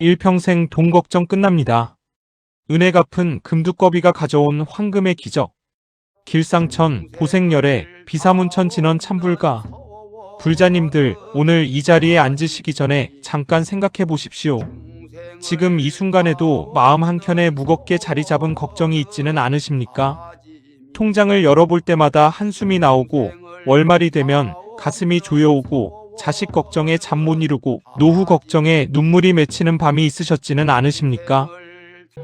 일평생 돈 걱정 끝납니다. 은혜 갚은 금두꺼비가 가져온 황금의 기적. 길상천, 보생열애, 비사문천 진원 참불가. 불자님들, 오늘 이 자리에 앉으시기 전에 잠깐 생각해 보십시오. 지금 이 순간에도 마음 한켠에 무겁게 자리 잡은 걱정이 있지는 않으십니까? 통장을 열어볼 때마다 한숨이 나오고, 월말이 되면 가슴이 조여오고, 자식 걱정에 잠 못 이루고, 노후 걱정에 눈물이 맺히는 밤이 있으셨지는 않으십니까?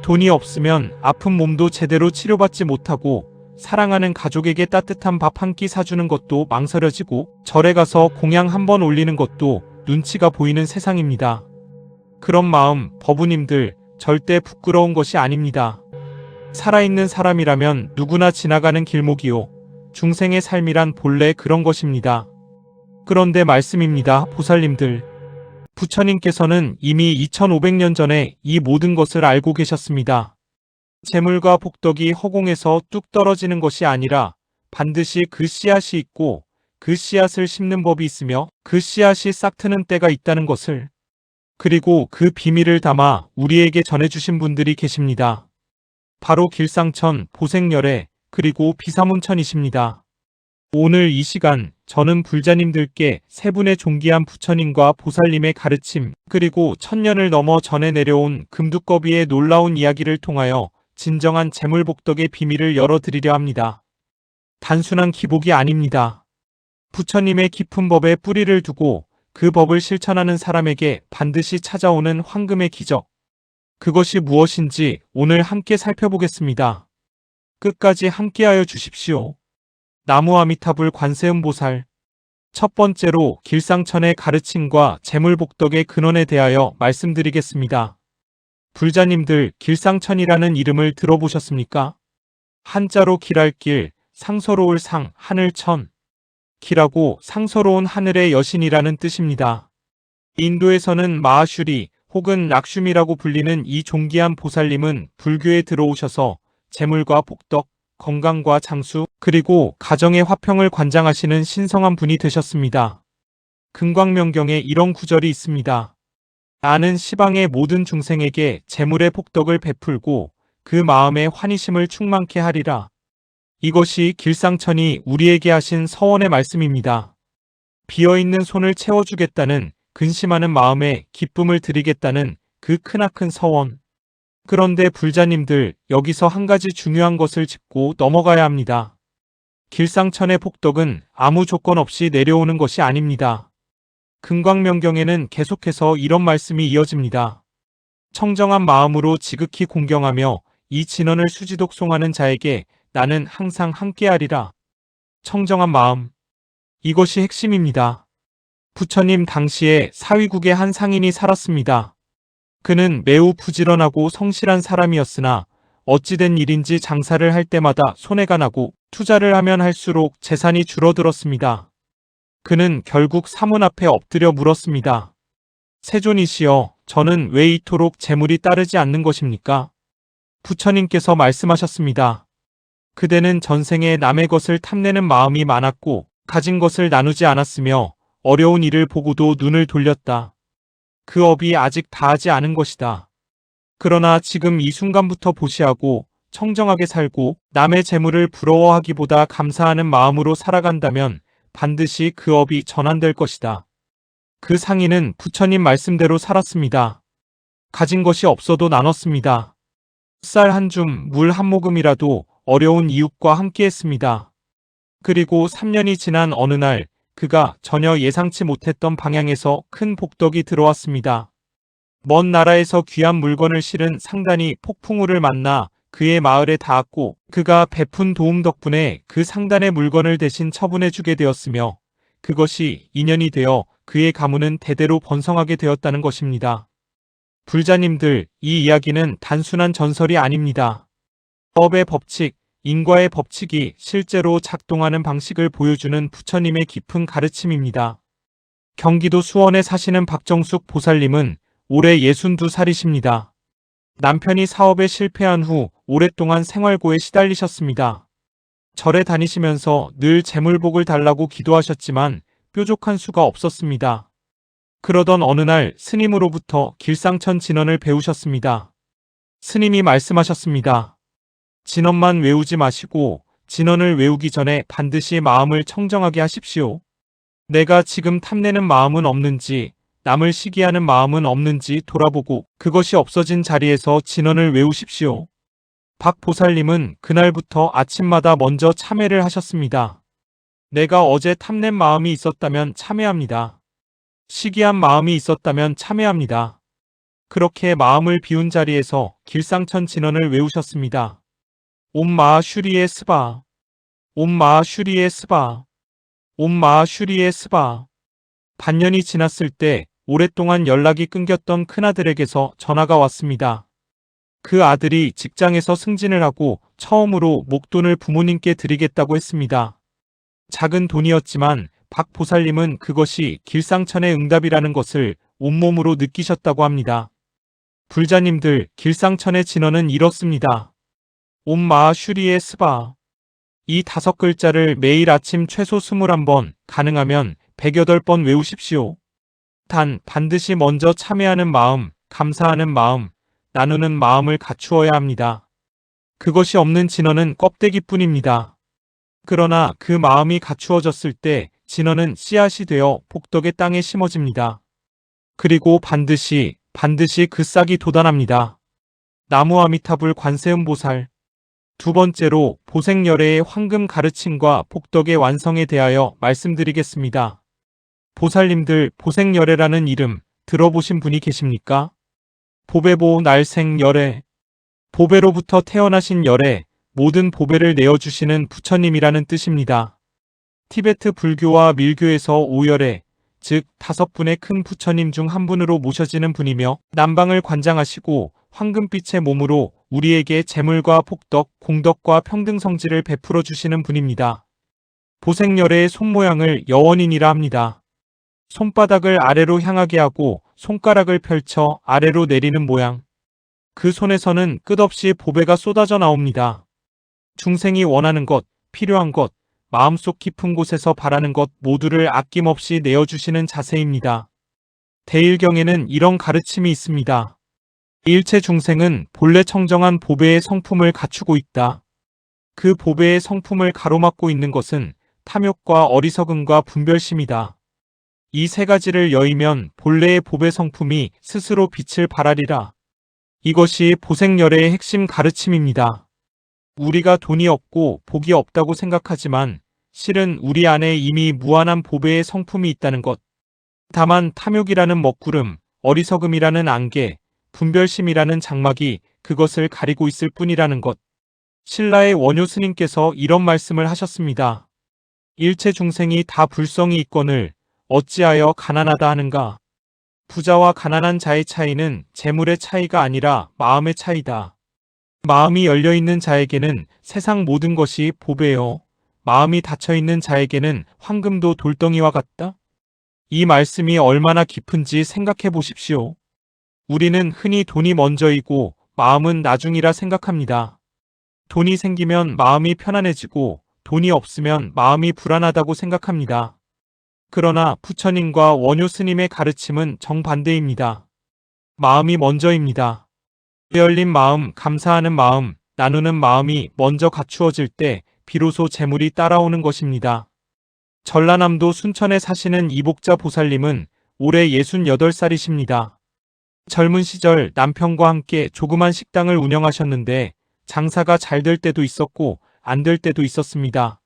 돈이 없으면 아픈 몸도 제대로 치료받지 못하고, 사랑하는 가족에게 따뜻한 밥 한 끼 사주는 것도 망설여지고, 절에 가서 공양 한 번 올리는 것도 눈치가 보이는 세상입니다. 그런 마음, 법우님들, 절대 부끄러운 것이 아닙니다. 살아있는 사람이라면 누구나 지나가는 길목이요. 중생의 삶이란 본래 그런 것입니다. 그런데 말씀입니다, 보살님들. 부처님께서는 이미 2500년 전에 이 모든 것을 알고 계셨습니다. 재물과 복덕이 허공에서 뚝 떨어지는 것이 아니라 반드시 그 씨앗이 있고 그 씨앗을 심는 법이 있으며 그 씨앗이 싹트는 때가 있다는 것을, 그리고 그 비밀을 담아 우리에게 전해주신 분들이 계십니다. 바로 길상천, 보생열애, 그리고 비사문천이십니다. 오늘 이 시간 저는 불자님들께 세 분의 존귀한 부처님과 보살님의 가르침, 그리고 천년을 넘어 전해 내려온 금두꺼비의 놀라운 이야기를 통하여 진정한 재물복덕의 비밀을 열어드리려 합니다. 단순한 기복이 아닙니다. 부처님의 깊은 법에 뿌리를 두고 그 법을 실천하는 사람에게 반드시 찾아오는 황금의 기적. 그것이 무엇인지 오늘 함께 살펴보겠습니다. 끝까지 함께하여 주십시오. 나무 아미타불 관세음보살. 첫 번째로 길상천의 가르침과 재물복덕의 근원에 대하여 말씀드리겠습니다. 불자님들, 길상천이라는 이름을 들어보셨습니까? 한자로 길할 길, 상서로울 상, 하늘천. 길하고 상서로운 하늘의 여신이라는 뜻입니다. 인도에서는 마하슈리 혹은 락슈미라고 불리는 이 존귀한 보살님은 불교에 들어오셔서 재물과 복덕, 건강과 장수, 그리고 가정의 화평을 관장하시는 신성한 분이 되셨습니다. 금광명경에 이런 구절이 있습니다. 나는 시방의 모든 중생에게 재물의 복덕을 베풀고 그 마음에 환희심을 충만케 하리라. 이것이 길상천이 우리에게 하신 서원의 말씀입니다. 비어있는 손을 채워주겠다는, 근심하는 마음에 기쁨을 드리겠다는 그 크나큰 서원. 그런데 불자님들, 여기서 한 가지 중요한 것을 짚고 넘어가야 합니다. 길상천의 복덕은 아무 조건 없이 내려오는 것이 아닙니다. 금광명경에는 계속해서 이런 말씀이 이어집니다. 청정한 마음으로 지극히 공경하며 이 진언을 수지독송하는 자에게 나는 항상 함께하리라. 청정한 마음. 이것이 핵심입니다. 부처님 당시에 사위국의 한 상인이 살았습니다. 그는 매우 부지런하고 성실한 사람이었으나 어찌된 일인지 장사를 할 때마다 손해가 나고 투자를 하면 할수록 재산이 줄어들었습니다. 그는 결국 사문 앞에 엎드려 물었습니다. 세존이시여, 저는 왜 이토록 재물이 따르지 않는 것입니까? 부처님께서 말씀하셨습니다. 그대는 전생에 남의 것을 탐내는 마음이 많았고 가진 것을 나누지 않았으며 어려운 일을 보고도 눈을 돌렸다. 그 업이 아직 다하지 않은 것이다. 그러나 지금 이 순간부터 보시하고 청정하게 살고 남의 재물을 부러워하기보다 감사하는 마음으로 살아간다면 반드시 그 업이 전환될 것이다. 그 상인은 부처님 말씀대로 살았습니다. 가진 것이 없어도 나눴습니다. 쌀 한 줌, 물 한 모금이라도 어려운 이웃과 함께했습니다. 그리고 3년이 지난 어느 날 그가 전혀 예상치 못했던 방향에서 큰 복덕이 들어왔습니다. 먼 나라에서 귀한 물건을 실은 상단이 폭풍우를 만나 그의 마을에 닿았고 그가 베푼 도움 덕분에 그 상단의 물건을 대신 처분해주게 되었으며 그것이 인연이 되어 그의 가문은 대대로 번성하게 되었다는 것입니다. 불자님들, 이 이야기는 단순한 전설이 아닙니다. 법의 법칙, 인과의 법칙이 실제로 작동하는 방식을 보여주는 부처님의 깊은 가르침입니다. 경기도 수원에 사시는 박정숙 보살님은 올해 62살이십니다. 남편이 사업에 실패한 후 오랫동안 생활고에 시달리셨습니다. 절에 다니시면서 늘 재물복을 달라고 기도하셨지만 뾰족한 수가 없었습니다. 그러던 어느 날 스님으로부터 길상천 진언을 배우셨습니다. 스님이 말씀하셨습니다. 진언만 외우지 마시고 진언을 외우기 전에 반드시 마음을 청정하게 하십시오. 내가 지금 탐내는 마음은 없는지, 남을 시기하는 마음은 없는지 돌아보고 그것이 없어진 자리에서 진언을 외우십시오. 박 보살님은 그날부터 아침마다 먼저 참회를 하셨습니다. 내가 어제 탐낸 마음이 있었다면 참회합니다. 시기한 마음이 있었다면 참회합니다. 그렇게 마음을 비운 자리에서 길상천 진언을 외우셨습니다. 옴마 슈리에 스바, 옴마 슈리에 스바, 옴마 슈리에 스바. 반년이 지났을 때 오랫동안 연락이 끊겼던 큰아들에게서 전화가 왔습니다. 그 아들이 직장에서 승진을 하고 처음으로 목돈을 부모님께 드리겠다고 했습니다. 작은 돈이었지만 박 보살님은 그것이 길상천의 응답이라는 것을 온몸으로 느끼셨다고 합니다. 불자님들, 길상천의 진언은 이렇습니다. 옴마 슈리에 스바. 이 5글자를 매일 아침 최소 21번, 가능하면 108번 외우십시오. 단, 반드시 먼저 참회하는 마음, 감사하는 마음, 나누는 마음을 갖추어야 합니다. 그것이 없는 진언은 껍데기뿐입니다. 그러나 그 마음이 갖추어졌을 때 진언은 씨앗이 되어 복덕의 땅에 심어집니다. 그리고 반드시 그 싹이 돋아납니다. 나무 아미타불 관세음보살. 두 번째로 보생열애의 황금 가르침과 복덕의 완성에 대하여 말씀드리겠습니다. 보살님들, 보생열애라는 이름 들어보신 분이 계십니까? 보배보 날생열애. 보배로부터 태어나신 열애, 모든 보배를 내어주시는 부처님이라는 뜻입니다. 티베트 불교와 밀교에서 오열애, 즉 5분의 큰 부처님 중 한 분으로 모셔지는 분이며 남방을 관장하시고 황금빛의 몸으로 우리에게 재물과 복덕, 공덕과 평등성지를 베풀어 주시는 분입니다. 보생열애의 손모양을 여원인이라 합니다. 손바닥을 아래로 향하게 하고 손가락을 펼쳐 아래로 내리는 모양. 그 손에서는 끝없이 보배가 쏟아져 나옵니다. 중생이 원하는 것, 필요한 것, 마음속 깊은 곳에서 바라는 것 모두를 아낌없이 내어주시는 자세입니다. 대일경에는 이런 가르침이 있습니다. 일체 중생은 본래 청정한 보배의 성품을 갖추고 있다. 그 보배의 성품을 가로막고 있는 것은 탐욕과 어리석음과 분별심이다. 이 3가지를 여의면 본래의 보배 성품이 스스로 빛을 발하리라. 이것이 보생열애의 핵심 가르침입니다. 우리가 돈이 없고 복이 없다고 생각하지만 실은 우리 안에 이미 무한한 보배의 성품이 있다는 것. 다만 탐욕이라는 먹구름, 어리석음이라는 안개, 분별심이라는 장막이 그것을 가리고 있을 뿐이라는 것. 신라의 원효 스님께서 이런 말씀을 하셨습니다. 일체 중생이 다 불성이 있거늘 어찌하여 가난하다 하는가. 부자와 가난한 자의 차이는 재물의 차이가 아니라 마음의 차이다. 마음이 열려있는 자에게는 세상 모든 것이 보배요. 마음이 닫혀있는 자에게는 황금도 돌덩이와 같다. 이 말씀이 얼마나 깊은지 생각해 보십시오. 우리는 흔히 돈이 먼저이고 마음은 나중이라 생각합니다. 돈이 생기면 마음이 편안해지고 돈이 없으면 마음이 불안하다고 생각합니다. 그러나 부처님과 원효 스님의 가르침은 정반대입니다. 마음이 먼저입니다. 열린 마음, 감사하는 마음, 나누는 마음이 먼저 갖추어질 때 비로소 재물이 따라오는 것입니다. 전라남도 순천에 사시는 이복자 보살님은 올해 68살이십니다. 젊은 시절 남편과 함께 조그만 식당을 운영하셨는데 장사가 잘 될 때도 있었고 안 될 때도 있었습니다.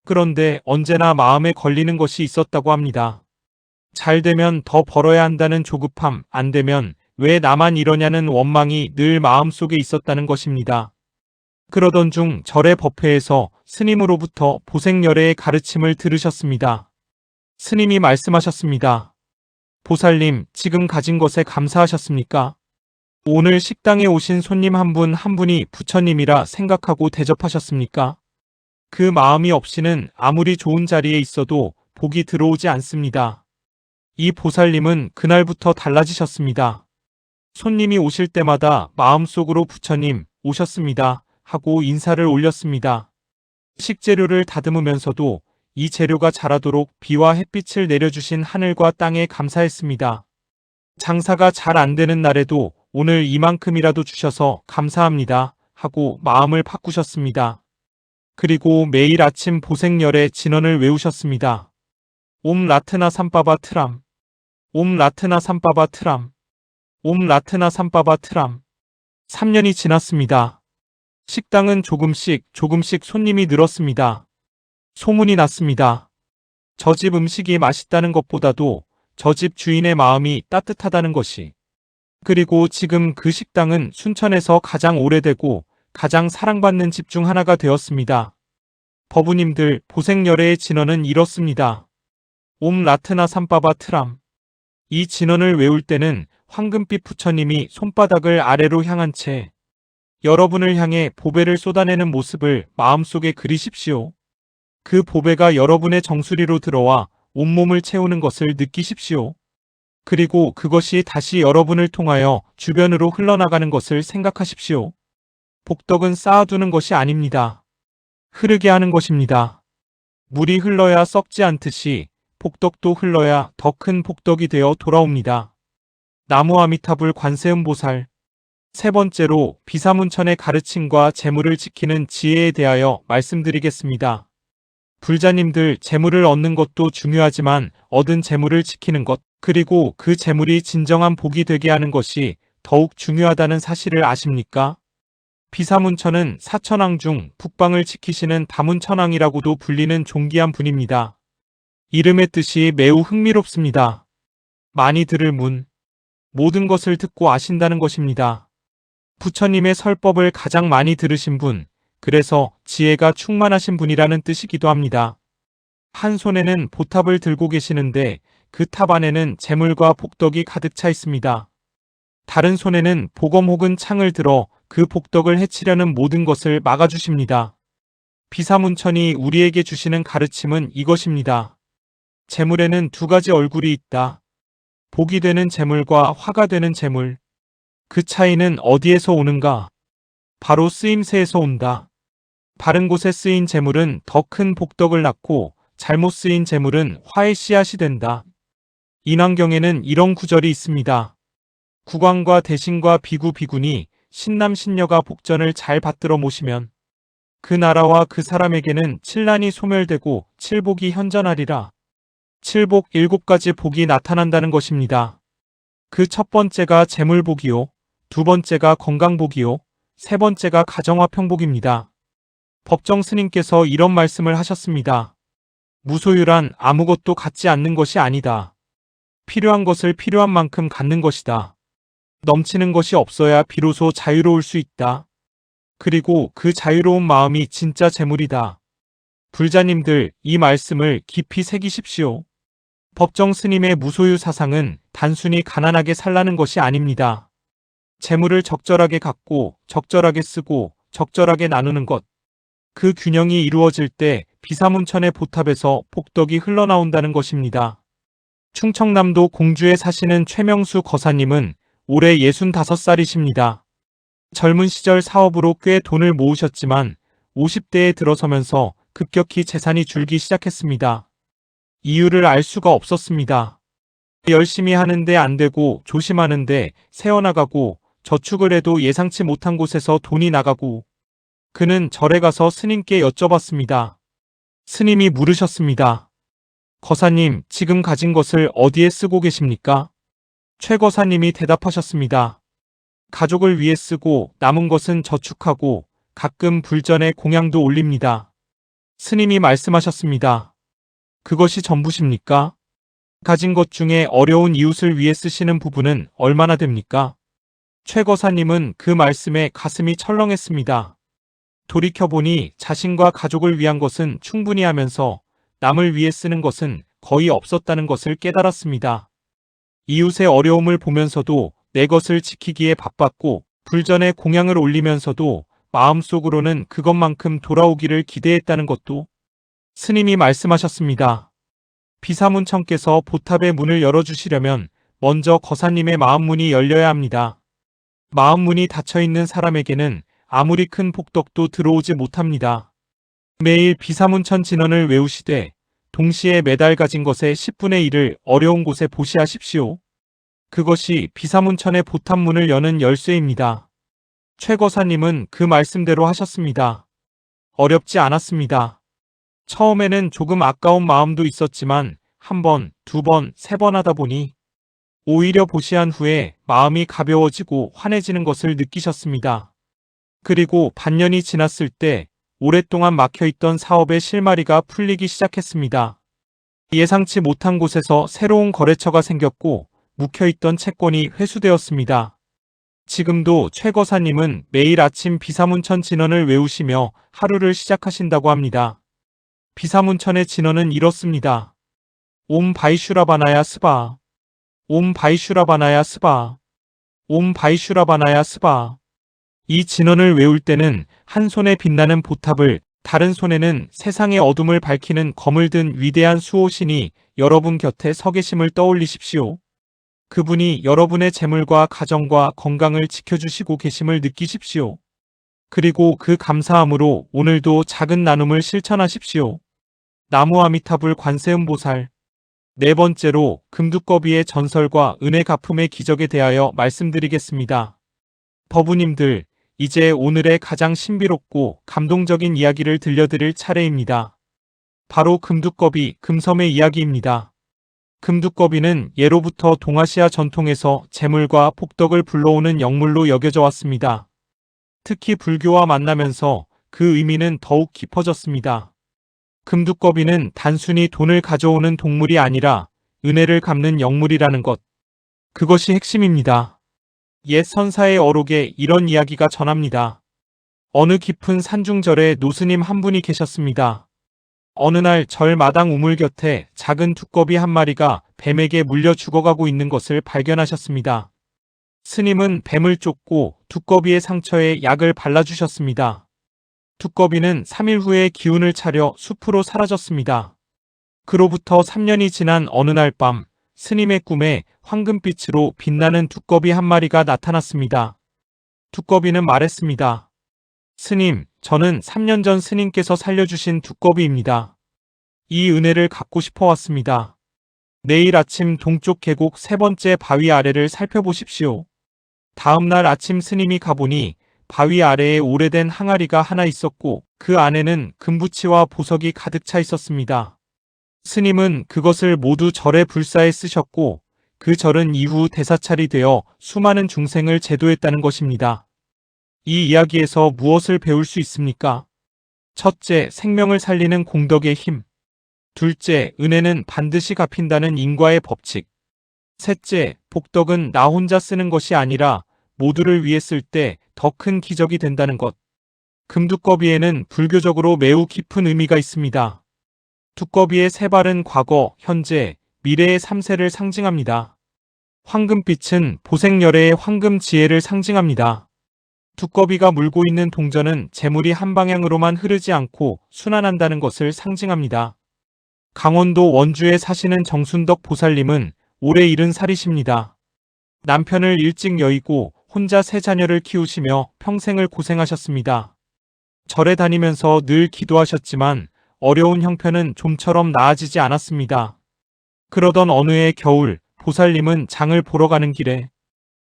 그런데 언제나 마음에 걸리는 것이 있었다고 합니다. 잘 되면 더 벌어야 한다는 조급함, 안 되면 왜 나만 이러냐는 원망이 늘 마음속에 있었다는 것입니다. 그러던 중 절의 법회에서 스님으로부터 보생열애의 가르침을 들으셨습니다. 스님이 말씀하셨습니다. 보살님, 지금 가진 것에 감사하셨습니까? 오늘 식당에 오신 손님 한 분 한 분이 부처님이라 생각하고 대접하셨습니까? 그 마음이 없이는 아무리 좋은 자리에 있어도 복이 들어오지 않습니다. 이 보살님은 그날부터 달라지셨습니다. 손님이 오실 때마다 마음속으로 부처님 오셨습니다 하고 인사를 올렸습니다. 식재료를 다듬으면서도 이 재료가 자라도록 비와 햇빛을 내려주신 하늘과 땅에 감사했습니다. 장사가 잘 안 되는 날에도 오늘 이만큼이라도 주셔서 감사합니다 하고 마음을 바꾸셨습니다. 그리고 매일 아침 보생열의 진언을 외우셨습니다. 옴 라트나 삼바바 트람, 옴 라트나 삼바바 트람, 옴 라트나 삼바바 트람. 3년이 지났습니다. 식당은 조금씩 손님이 늘었습니다. 소문이 났습니다. 저 집 음식이 맛있다는 것보다도 저 집 주인의 마음이 따뜻하다는 것이. 그리고 지금 그 식당은 순천에서 가장 오래되고 가장 사랑받는 집 중 하나가 되었습니다. 법우님들, 보생열애의 진언은 이렇습니다. 옴 라트나 삼바바 트람. 이 진언을 외울 때는 황금빛 부처님이 손바닥을 아래로 향한 채 여러분을 향해 보배를 쏟아내는 모습을 마음속에 그리십시오. 그 보배가 여러분의 정수리로 들어와 온몸을 채우는 것을 느끼십시오. 그리고 그것이 다시 여러분을 통하여 주변으로 흘러나가는 것을 생각하십시오. 복덕은 쌓아두는 것이 아닙니다. 흐르게 하는 것입니다. 물이 흘러야 썩지 않듯이 복덕도 흘러야 더 큰 복덕이 되어 돌아옵니다. 나무 아미타불 관세음보살. 세 번째로 비사문천의 가르침과 재물을 지키는 지혜에 대하여 말씀드리겠습니다. 불자님들, 재물을 얻는 것도 중요하지만 얻은 재물을 지키는 것, 그리고 그 재물이 진정한 복이 되게 하는 것이 더욱 중요하다는 사실을 아십니까? 비사문천은 사천왕 중 북방을 지키시는 다문천왕이라고도 불리는 존귀한 분입니다. 이름의 뜻이 매우 흥미롭습니다. 많이 들을 문, 모든 것을 듣고 아신다는 것입니다. 부처님의 설법을 가장 많이 들으신 분, 그래서 지혜가 충만하신 분이라는 뜻이기도 합니다. 한 손에는 보탑을 들고 계시는데 그 탑 안에는 재물과 복덕이 가득 차 있습니다. 다른 손에는 보검 혹은 창을 들어 그 복덕을 해치려는 모든 것을 막아주십니다. 비사문천이 우리에게 주시는 가르침은 이것입니다. 재물에는 두 가지 얼굴이 있다. 복이 되는 재물과 화가 되는 재물. 그 차이는 어디에서 오는가? 바로 쓰임새에서 온다. 바른 곳에 쓰인 재물은 더 큰 복덕을 낳고 잘못 쓰인 재물은 화의 씨앗이 된다. 인왕경에는 이런 구절이 있습니다. 국왕과 대신과 비구 비군이 신남 신녀가 복전을 잘 받들어 모시면 그 나라와 그 사람에게는 칠난이 소멸되고 칠복이 현전하리라. 칠복 7가지 복이 나타난다는 것입니다. 그 첫 번째가 재물복이요, 두 번째가 건강복이요, 세 번째가 가정화 평복입니다. 법정 스님께서 이런 말씀을 하셨습니다. 무소유란 아무것도 갖지 않는 것이 아니다. 필요한 것을 필요한 만큼 갖는 것이다. 넘치는 것이 없어야 비로소 자유로울 수 있다. 그리고 그 자유로운 마음이 진짜 재물이다. 불자님들, 이 말씀을 깊이 새기십시오. 법정 스님의 무소유 사상은 단순히 가난하게 살라는 것이 아닙니다. 재물을 적절하게 갖고 적절하게 쓰고 적절하게 나누는 것. 그 균형이 이루어질 때 비사문천의 보탑에서 복덕이 흘러나온다는 것입니다. 충청남도 공주에 사시는 최명수 거사님은 올해 65살이십니다. 젊은 시절 사업으로 꽤 돈을 모으셨지만 50대에 들어서면서 급격히 재산이 줄기 시작했습니다. 이유를 알 수가 없었습니다. 열심히 하는데 안 되고 조심하는데 새어나가고 저축을 해도 예상치 못한 곳에서 돈이 나가고 그는 절에 가서 스님께 여쭤봤습니다. 스님이 물으셨습니다. 거사님, 지금 가진 것을 어디에 쓰고 계십니까? 최 거사님이 대답하셨습니다. 가족을 위해 쓰고 남은 것은 저축하고 가끔 불전에 공양도 올립니다. 스님이 말씀하셨습니다. 그것이 전부십니까? 가진 것 중에 어려운 이웃을 위해 쓰시는 부분은 얼마나 됩니까? 최 거사님은 그 말씀에 가슴이 철렁했습니다. 돌이켜보니 자신과 가족을 위한 것은 충분히 하면서 남을 위해 쓰는 것은 거의 없었다는 것을 깨달았습니다. 이웃의 어려움을 보면서도 내 것을 지키기에 바빴고 불전에 공양을 올리면서도 마음속으로는 그것만큼 돌아오기를 기대했다는 것도 스님이 말씀하셨습니다. 비사문천께서 보탑의 문을 열어주시려면 먼저 거사님의 마음문이 열려야 합니다. 마음문이 닫혀있는 사람에게는 아무리 큰 복덕도 들어오지 못합니다. 매일 비사문천 진언을 외우시되 동시에 매달 가진 것의 10분의 1을 어려운 곳에 보시하십시오. 그것이 비사문천의 보탐문을 여는 열쇠입니다. 최 거사님은 그 말씀대로 하셨습니다. 어렵지 않았습니다. 처음에는 조금 아까운 마음도 있었지만 한 번, 두 번, 세 번 하다 보니 오히려 보시한 후에 마음이 가벼워지고 환해지는 것을 느끼셨습니다. 그리고 반년이 지났을 때 오랫동안 막혀있던 사업의 실마리가 풀리기 시작했습니다. 예상치 못한 곳에서 새로운 거래처가 생겼고 묵혀있던 채권이 회수되었습니다. 지금도 최 거사님은 매일 아침 비사문천 진언을 외우시며 하루를 시작하신다고 합니다. 비사문천의 진언은 이렇습니다. 옴 바이슈라바나야 스바. 옴 바이슈라바나야 스바. 옴 바이슈라바나야 스바. 이 진언을 외울 때는 한 손에 빛나는 보탑을, 다른 손에는 세상의 어둠을 밝히는 검을 든 위대한 수호신이 여러분 곁에 서 계심을 떠올리십시오. 그분이 여러분의 재물과 가정과 건강을 지켜주시고 계심을 느끼십시오. 그리고 그 감사함으로 오늘도 작은 나눔을 실천하십시오. 나무 아미타불 관세음보살. 네 번째로 금두꺼비의 전설과 은혜 갚음의 기적에 대하여 말씀드리겠습니다. 법우님들, 이제 오늘의 가장 신비롭고 감동적인 이야기를 들려드릴 차례입니다. 바로 금두꺼비, 금섬의 이야기입니다. 금두꺼비는 예로부터 동아시아 전통에서 재물과 복덕을 불러오는 영물로 여겨져 왔습니다. 특히 불교와 만나면서 그 의미는 더욱 깊어졌습니다. 금두꺼비는 단순히 돈을 가져오는 동물이 아니라 은혜를 갚는 영물이라는 것. 그것이 핵심입니다. 옛 선사의 어록에 이런 이야기가 전합니다. 어느 깊은 산중절에 노스님 한 분이 계셨습니다. 어느 날 절 마당 우물 곁에 작은 두꺼비 한 마리가 뱀에게 물려 죽어가고 있는 것을 발견하셨습니다. 스님은 뱀을 쫓고 두꺼비의 상처에 약을 발라주셨습니다. 두꺼비는 3일 후에 기운을 차려 숲으로 사라졌습니다. 그로부터 3년이 지난 어느 날 밤, 스님의 꿈에 황금빛으로 빛나는 두꺼비 한 마리가 나타났습니다. 두꺼비는 말했습니다. 스님, 저는 3년 전 스님께서 살려주신 두꺼비입니다. 이 은혜를 갚고 싶어 왔습니다. 내일 아침 동쪽 계곡 세 번째 바위 아래를 살펴보십시오. 다음 날 아침 스님이 가보니 바위 아래에 오래된 항아리가 하나 있었고 그 안에는 금부치와 보석이 가득 차 있었습니다. 스님은 그것을 모두 절의 불사에 쓰셨고 그 절은 이후 대사찰이 되어 수많은 중생을 제도했다는 것입니다. 이 이야기에서 무엇을 배울 수 있습니까? 첫째, 생명을 살리는 공덕의 힘. 둘째, 은혜는 반드시 갚힌다는 인과의 법칙. 셋째, 복덕은 나 혼자 쓰는 것이 아니라 모두를 위해 쓸 때 더 큰 기적이 된다는 것. 금두꺼비에는 불교적으로 매우 깊은 의미가 있습니다. 두꺼비의 세 발은 과거, 현재, 미래의 3세를 상징합니다. 황금빛은 보색열애의 황금 지혜를 상징합니다. 두꺼비가 물고 있는 동전은 재물이 한 방향으로만 흐르지 않고 순환한다는 것을 상징합니다. 강원도 원주에 사시는 정순덕 보살님은 올해 70살이십니다. 남편을 일찍 여의고 혼자 세 자녀를 키우시며 평생을 고생하셨습니다. 절에 다니면서 늘 기도하셨지만 어려운 형편은 좀처럼 나아지지 않았습니다. 그러던 어느 해 겨울, 보살님은 장을 보러 가는 길에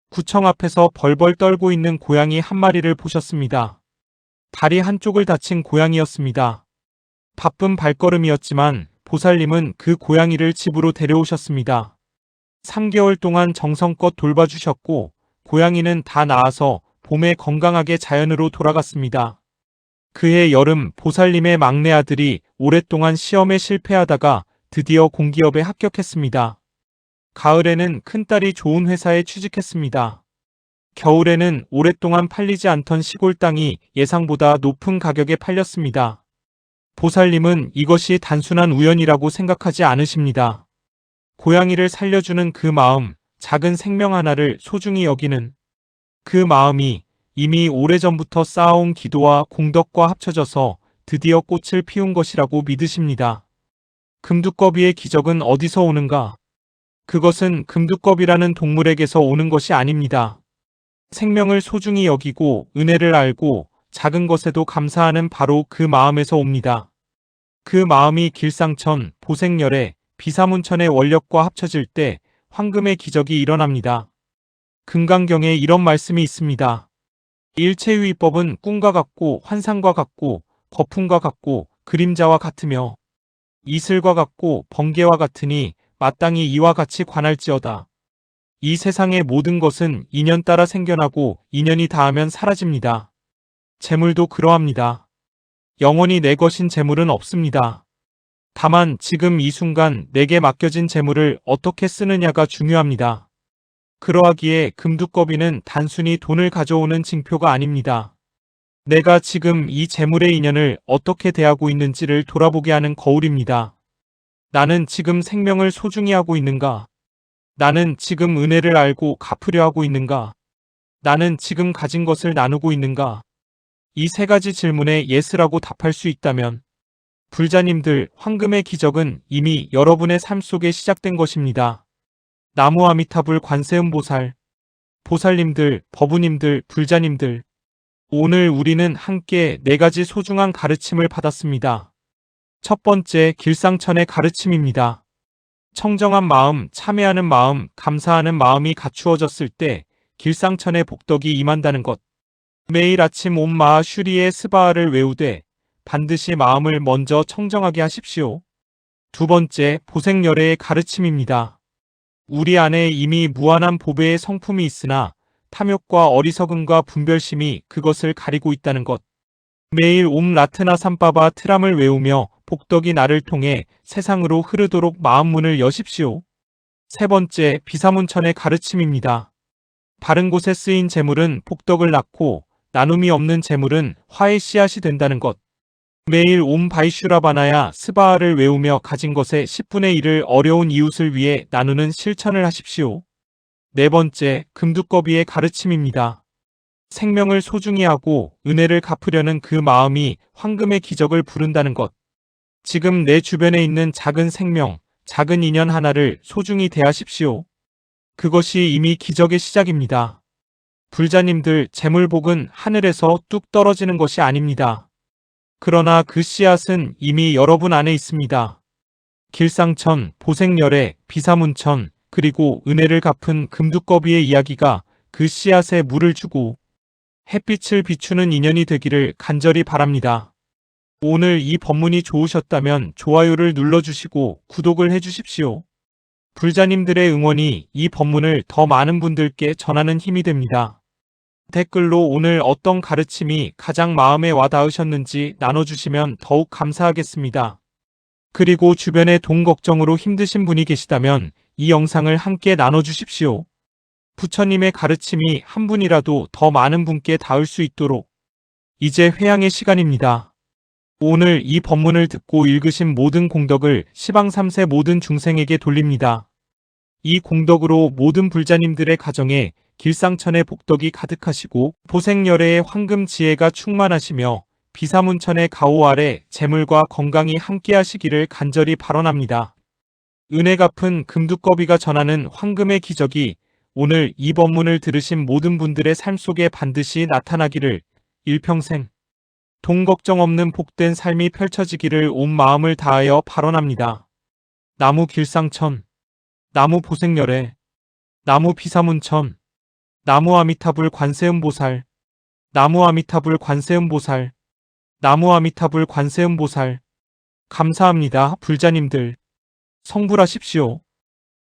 구청 앞에서 벌벌 떨고 있는 고양이 한 마리를 보셨습니다. 다리 한쪽을 다친 고양이였습니다. 바쁜 발걸음이었지만 보살님은 그 고양이를 집으로 데려오셨습니다. 3개월 동안 정성껏 돌봐주셨고 고양이는 다 나아서 봄에 건강하게 자연으로 돌아갔습니다. 그해 여름 보살님의 막내 아들이 오랫동안 시험에 실패하다가 드디어 공기업에 합격했습니다. 가을에는 큰딸이 좋은 회사에 취직했습니다. 겨울에는 오랫동안 팔리지 않던 시골 땅이 예상보다 높은 가격에 팔렸습니다. 보살님은 이것이 단순한 우연이라고 생각하지 않으십니다. 고양이를 살려주는 그 마음, 작은 생명 하나를 소중히 여기는 그 마음이 이미 오래전부터 쌓아온 기도와 공덕과 합쳐져서 드디어 꽃을 피운 것이라고 믿으십니다. 금두꺼비의 기적은 어디서 오는가? 그것은 금두꺼비라는 동물에게서 오는 것이 아닙니다. 생명을 소중히 여기고 은혜를 알고 작은 것에도 감사하는 바로 그 마음에서 옵니다. 그 마음이 길상천, 보생열의 비사문천의 원력과 합쳐질 때 황금의 기적이 일어납니다. 금강경에 이런 말씀이 있습니다. 일체유의법은 꿈과 같고 환상과 같고 거품과 같고 그림자와 같으며 이슬과 같고 번개와 같으니 마땅히 이와 같이 관할지어다. 이 세상의 모든 것은 인연 따라 생겨나고 인연이 닿으면 사라집니다. 재물도 그러합니다. 영원히 내 것인 재물은 없습니다. 다만 지금 이 순간 내게 맡겨진 재물을 어떻게 쓰느냐가 중요합니다. 그러하기에 금두꺼비는 단순히 돈을 가져오는 징표가 아닙니다. 내가 지금 이 재물의 인연을 어떻게 대하고 있는지를 돌아보게 하는 거울입니다. 나는 지금 생명을 소중히 하고 있는가? 나는 지금 은혜를 알고 갚으려 하고 있는가? 나는 지금 가진 것을 나누고 있는가? 이 세 가지 질문에 예스라고 답할 수 있다면 불자님들, 황금의 기적은 이미 여러분의 삶 속에 시작된 것입니다. 나무 아미타불 관세음보살, 보살님들, 법우님들, 불자님들, 오늘 우리는 함께 네 가지 소중한 가르침을 받았습니다. 첫 번째, 길상천의 가르침입니다. 청정한 마음, 참회하는 마음, 감사하는 마음이 갖추어졌을 때 길상천의 복덕이 임한다는 것. 매일 아침 옴 마하 슈리의 스바하를 외우되 반드시 마음을 먼저 청정하게 하십시오. 두 번째, 보생열애의 가르침입니다. 우리 안에 이미 무한한 보배의 성품이 있으나 탐욕과 어리석음과 분별심이 그것을 가리고 있다는 것. 매일 옴 라트나 삼바바 트람을 외우며 복덕이 나를 통해 세상으로 흐르도록 마음문을 여십시오. 세 번째, 비사문천의 가르침입니다. 바른 곳에 쓰인 재물은 복덕을 낳고 나눔이 없는 재물은 화의 씨앗이 된다는 것. 매일 옴 바이슈라바나야 스바하를 외우며 가진 것의 10분의 1을 어려운 이웃을 위해 나누는 실천을 하십시오. 네 번째, 금두꺼비의 가르침입니다. 생명을 소중히 하고 은혜를 갚으려는 그 마음이 황금의 기적을 부른다는 것. 지금 내 주변에 있는 작은 생명, 작은 인연 하나를 소중히 대하십시오. 그것이 이미 기적의 시작입니다. 불자님들, 재물복은 하늘에서 뚝 떨어지는 것이 아닙니다. 그러나 그 씨앗은 이미 여러분 안에 있습니다. 길상천, 보생열애, 비사문천, 그리고 은혜를 갚은 금두꺼비의 이야기가 그 씨앗에 물을 주고 햇빛을 비추는 인연이 되기를 간절히 바랍니다. 오늘 이 법문이 좋으셨다면 좋아요를 눌러주시고 구독을 해주십시오. 불자님들의 응원이 이 법문을 더 많은 분들께 전하는 힘이 됩니다. 댓글로 오늘 어떤 가르침이 가장 마음에 와닿으셨는지 나눠주시면 더욱 감사하겠습니다. 그리고 주변에 돈 걱정으로 힘드신 분이 계시다면 이 영상을 함께 나눠주십시오. 부처님의 가르침이 한 분이라도 더 많은 분께 닿을 수 있도록 이제 회양의 시간입니다. 오늘 이 법문을 듣고 읽으신 모든 공덕을 시방 3세 모든 중생에게 돌립니다. 이 공덕으로 모든 불자님들의 가정에 길상천의 복덕이 가득하시고 보생열애의 황금 지혜가 충만하시며 비사문천의 가호 아래 재물과 건강이 함께하시기를 간절히 발언합니다. 은혜 갚은 금두꺼비가 전하는 황금의 기적이 오늘 이 법문을 들으신 모든 분들의 삶 속에 반드시 나타나기를 일평생 돈 걱정 없는 복된 삶이 펼쳐지기를 온 마음을 다하여 발언합니다. 나무 길상천, 나무 보생열애, 나무 비사문천, 나무 아미타불 관세음보살, 나무 아미타불 관세음보살, 나무 아미타불 관세음보살. 감사합니다, 불자님들. 성불하십시오.